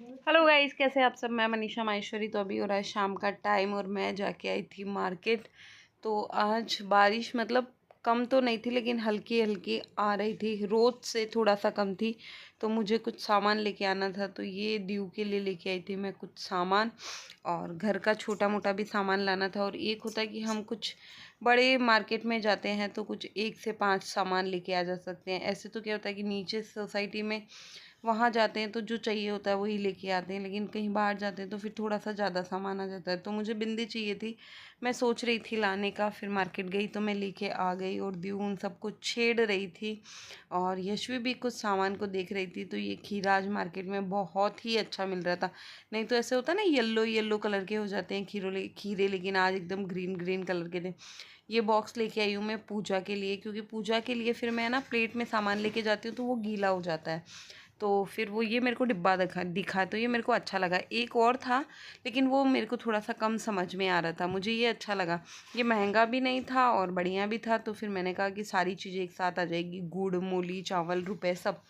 Hello guys, कैसे आप सब। मैं मनीषा माहेश्वरी। तो अभी हो रहा है शाम का टाइम और मैं जाके आई थी मार्केट। तो आज बारिश मतलब कम तो नहीं थी, लेकिन हल्की हल्की आ रही थी, रोज से थोड़ा सा कम थी। तो मुझे कुछ सामान लेके आना था, तो ये ड्यू के लिए लेके आई थी मैं कुछ सामान। और घर का छोटा मोटा भी सामान लाना था। और एक होता है कि हम कुछ बड़े मार्केट में जाते हैं तो कुछ 1 से 5 सामान लेके आ जा सकते हैं। ऐसे तो क्या होता है कि नीचे सोसाइटी में वहाँ जाते हैं तो जो चाहिए होता है वही लेके आते हैं, लेकिन कहीं बाहर जाते हैं तो फिर थोड़ा सा ज़्यादा सामान आ जाता है। तो मुझे बिंदी चाहिए थी, मैं सोच रही थी लाने का, फिर मार्केट गई तो मैं लेके आ गई। और दी उन सबको छेड़ रही थी और यशवी भी कुछ सामान को देख रही थी। तो ये खीरा आज मार्केट में बहुत ही अच्छा मिल रहा था। नहीं तो ऐसे होता है ना, येलो येलो कलर के हो जाते हैं खीरे, लेकिन आज एकदम ग्रीन ग्रीन कलर के थे। ये बॉक्स लेके आई हूँ मैं पूजा के लिए, क्योंकि पूजा के लिए फिर मैं ना प्लेट में सामान लेके जाती हूँ तो वो गीला हो जाता है। तो फिर वो ये मेरे को डिब्बा दिखा तो ये मेरे को अच्छा लगा। एक और था लेकिन वो मेरे को थोड़ा सा कम समझ में आ रहा था, मुझे ये अच्छा लगा। ये महंगा भी नहीं था और बढ़िया भी था। तो फिर मैंने कहा कि सारी चीज़ें एक साथ आ जाएगी, गुड़ मूली चावल रुपए सब।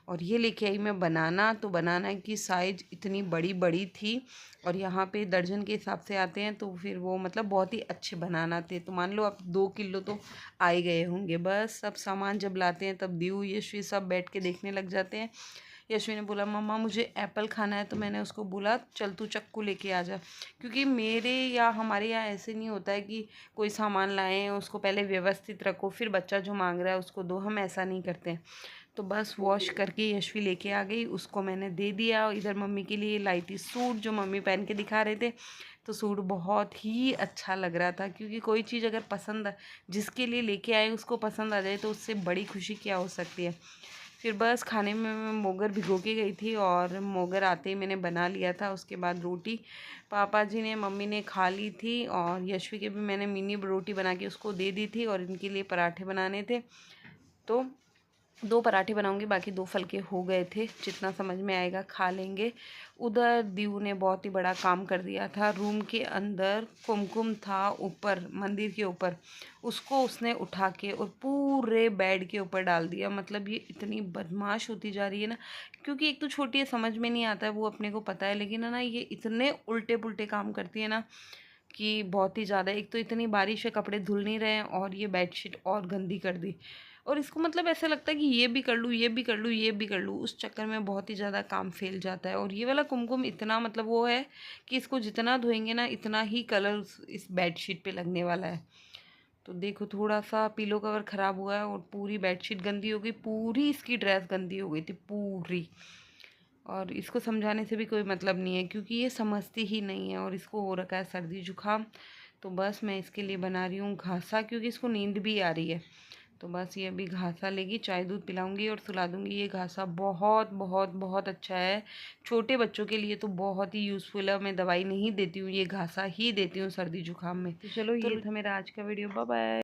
और ये लेके आई मैं बनाना। तो बनाना की साइज़ इतनी बड़ी बड़ी थी और यहाँ पे दर्जन के हिसाब से आते हैं। तो फिर वो मतलब बहुत ही अच्छे बनाना थे। तो मान लो अब 2 किलो तो आ ही गए होंगे। बस सब सामान जब लाते हैं तब दीव यशवी सब बैठ के देखने लग जाते हैं। यशवी ने बोला मम्मा मुझे एप्पल खाना है, तो मैंने उसको बोला चल तू चक्कू लेके आ जा। क्योंकि मेरे या हमारे यहाँ ऐसे नहीं होता है कि कोई सामान लाएं उसको पहले व्यवस्थित रखो फिर बच्चा जो मांग रहा है उसको दो, हम ऐसा नहीं करते हैं। तो बस वॉश करके यशवी लेके आ गई, उसको मैंने दे दिया। इधर मम्मी के लिए लाई थी सूट जो मम्मी पहन के दिखा रहे थे। तो सूट बहुत ही अच्छा लग रहा था, क्योंकि कोई चीज़ अगर पसंद जिसके लिए लेके आए उसको पसंद आ जाए तो उससे बड़ी खुशी क्या हो सकती है। फिर बस खाने में मैं मोगर भिगो के गई थी और मोगर आते ही मैंने बना लिया था। उसके बाद रोटी पापा जी ने मम्मी ने खा ली थी और यशवी के भी मैंने मिनी रोटी बना के उसको दे दी थी। और इनके लिए पराठे बनाने थे तो 2 पराठे बनाऊंगी, बाकी 2 फुलके हो गए थे, जितना समझ में आएगा खा लेंगे। उधर दीव ने बहुत ही बड़ा काम कर दिया था। रूम के अंदर कुमकुम था ऊपर मंदिर के ऊपर, उसको उसने उठा के और पूरे बेड के ऊपर डाल दिया। मतलब ये इतनी बदमाश होती जा रही है ना, क्योंकि एक तो छोटी है समझ में नहीं आता है, वो अपने को पता है, लेकिन है ना ये इतने उल्टे पुल्टे काम करती है ना कि बहुत ही ज़्यादा। एक तो इतनी बारिश है, कपड़े धुल नहीं रहे हैं और ये बेडशीट और गंदी कर दी। और इसको मतलब ऐसा लगता है कि ये भी कर लूँ ये भी कर लूँ ये भी कर लूँ, उस चक्कर में बहुत ही ज़्यादा काम फैल जाता है। और ये वाला कुमकुम इतना मतलब वो है कि इसको जितना धोएंगे ना इतना ही कलर इस बेडशीट पे लगने वाला है। तो देखो थोड़ा सा पिलो कवर ख़राब हुआ है और पूरी बेडशीट गंदी हो गई, पूरी इसकी ड्रेस गंदी हो गई थी पूरी। और इसको समझाने से भी कोई मतलब नहीं है, क्योंकि ये समझती ही नहीं है और इसको हो रखा है सर्दी जुकाम। तो बस मैं इसके लिए बना रही हूँ घासा, क्योंकि इसको नींद भी आ रही है। तो बस ये अभी घासा लेगी, चाय दूध पिलाऊंगी और सुला दूंगी। ये घासा बहुत बहुत बहुत अच्छा है, छोटे बच्चों के लिए तो बहुत ही यूज़फुल है। मैं दवाई नहीं देती हूँ, ये घासा ही देती हूँ सर्दी जुकाम में। तो चलो ये था मेरा आज का वीडियो, बाय बाय।